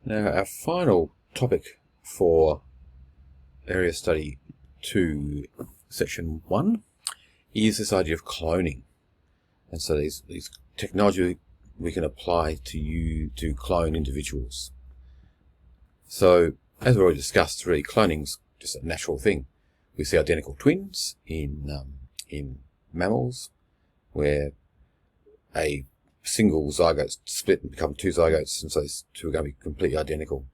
Now, our final topic for Area Study 2, Section 1, is this idea of cloning. And so these technology we can apply to clone individuals. So, as we already discussed, really, cloning's just a natural thing. We see identical twins in mammals, where a single zygote split and become two zygotes, and so these two are going to be completely identical.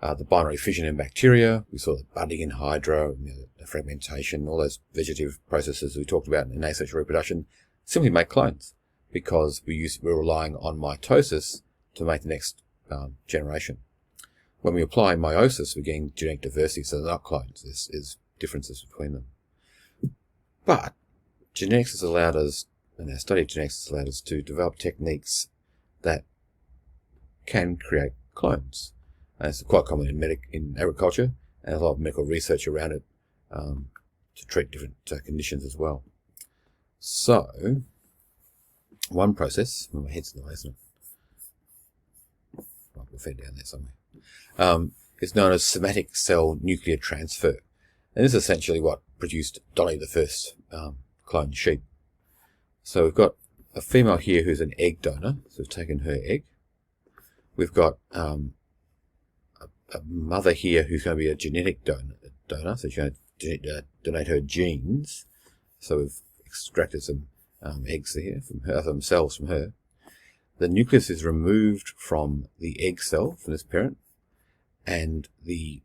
The binary fission in bacteria, we saw the budding in Hydra, the fragmentation, all those vegetative processes we talked about in asexual reproduction, simply make clones, because we're relying on mitosis to make the next generation. When we apply meiosis, we're getting genetic diversity, so they're not clones. There's differences between them. But genetics has allowed us, and our study of genetics has allowed us to develop techniques that can create clones. And it's quite common in agriculture, and a lot of medical research around it to treat different conditions as well. So, one process, my head's in the way, isn't it? We'll feed down there somewhere. Is known as somatic cell nuclear transfer. And this is essentially what produced Dolly, the first cloned sheep. So we've got a female here who's an egg donor, so we've taken her egg. We've got a mother here who's going to be a genetic donor, so she's going to donate her genes. So we've extracted some eggs here from her, some cells from her. The nucleus is removed from the egg cell, from this parent, and the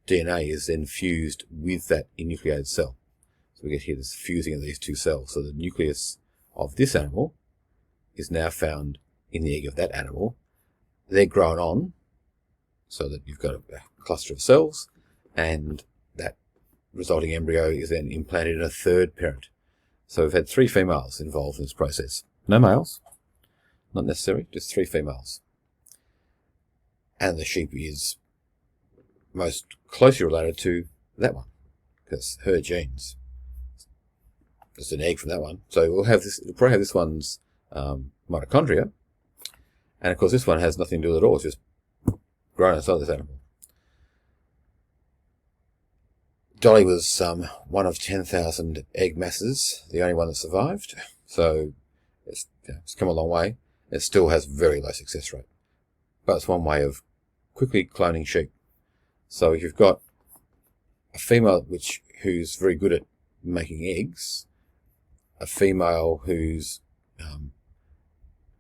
DNA is then fused with that enucleated cell. So we get here this fusing of these two cells. So the nucleus of this animal is now found in the egg of that animal. They're grown on so that you've got a cluster of cells, and that resulting embryo is then implanted in a third parent. So we've had 3 females involved in this process. No males, not necessary, just 3 females. And the sheep is most closely related to that one, because her genes. Just an egg from that one. So we'll probably have this one's mitochondria, and of course this one has nothing to do with it at all. It's just grown inside this animal. Dolly was one of 10,000 egg masses, the only one that survived. So it's come a long way. It still has very low success rate, but it's one way of quickly cloning sheep. So if you've got a female who's very good at making eggs, a female whose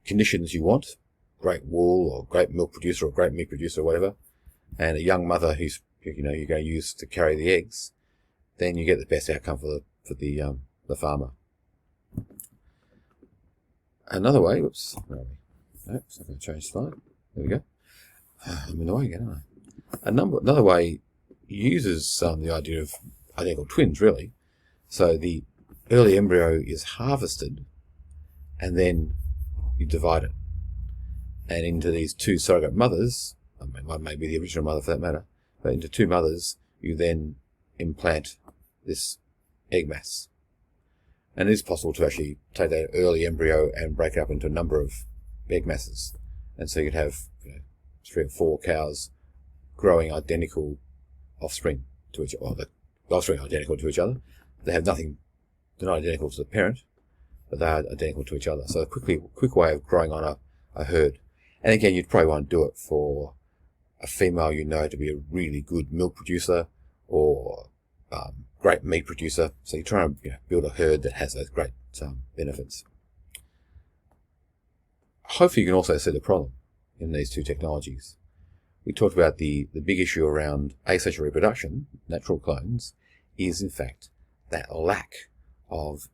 conditions you want, great wool or great milk producer or great meat producer or whatever, and a young mother who's you're going to use to carry the eggs, then you get the best outcome for the farmer. Another way, whoops, where are we? Nope, it's not going to change slide. There we go. I'm in the way again, aren't I? Another way uses the idea of identical twins, really. So the early embryo is harvested, and then you divide it. And into these 2 surrogate mothers, I mean, one may be the original mother for that matter, but into 2 mothers, you then implant this egg mass. And it is possible to actually take that early embryo and break it up into a number of egg masses. And so you'd have 3 or 4 cows growing identical offspring to each other. Well, the offspring are identical to each other. They have nothing, they're not identical to the parent, but they are identical to each other. So a quick way of growing on a herd. And again, you'd probably want to do it for a female you know to be a really good milk producer or great meat producer. So you're trying to build a herd that has those great benefits. Hopefully you can also see the problem in these 2 technologies. We talked about the big issue around asexual reproduction, natural clones, is in fact that lack of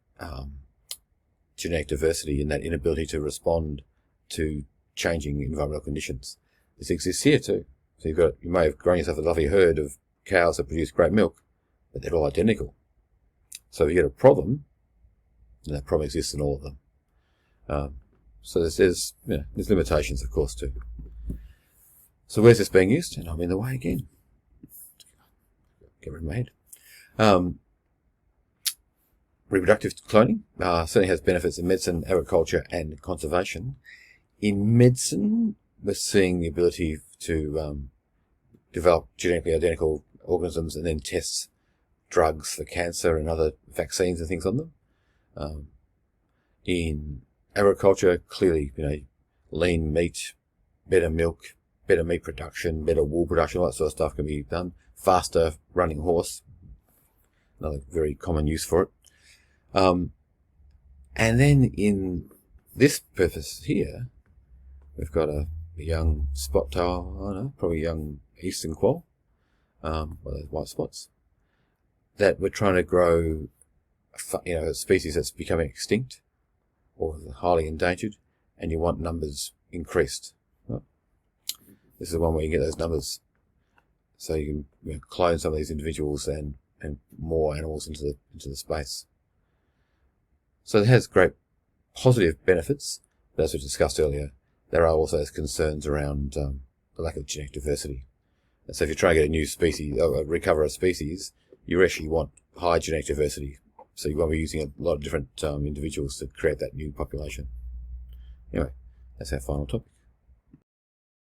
genetic diversity and that inability to respond to changing environmental conditions. This exists here too. So you may have grown yourself a lovely herd of cows that produce great milk, but they're all identical. So if you get a problem, then that problem exists in all of them. So there's limitations, of course, too. So where's this being used? And I'm in the way again. Get rid of my head. Reproductive cloning certainly has benefits in medicine, agriculture, and conservation. In medicine, we're seeing the ability to develop genetically identical organisms and then test drugs for cancer and other vaccines and things on them. In agriculture, clearly, lean meat, better milk, better meat production, better wool production, all that sort of stuff can be done. Faster running horse, another very common use for it. And then in this purpose here, we've got a young spot tail, I don't know, probably a young eastern quoll, one of those white spots, that we're trying to grow, a species that's becoming extinct or highly endangered, and you want numbers increased. Well, this is one where you get those numbers, so you can clone some of these individuals and more animals into the space. So it has great positive benefits, but as we discussed earlier, there are also those concerns around the lack of genetic diversity. And so if you try to get a new species, recover a species, you actually want high genetic diversity. So you won't be using a lot of different individuals to create that new population. Anyway, that's our final topic.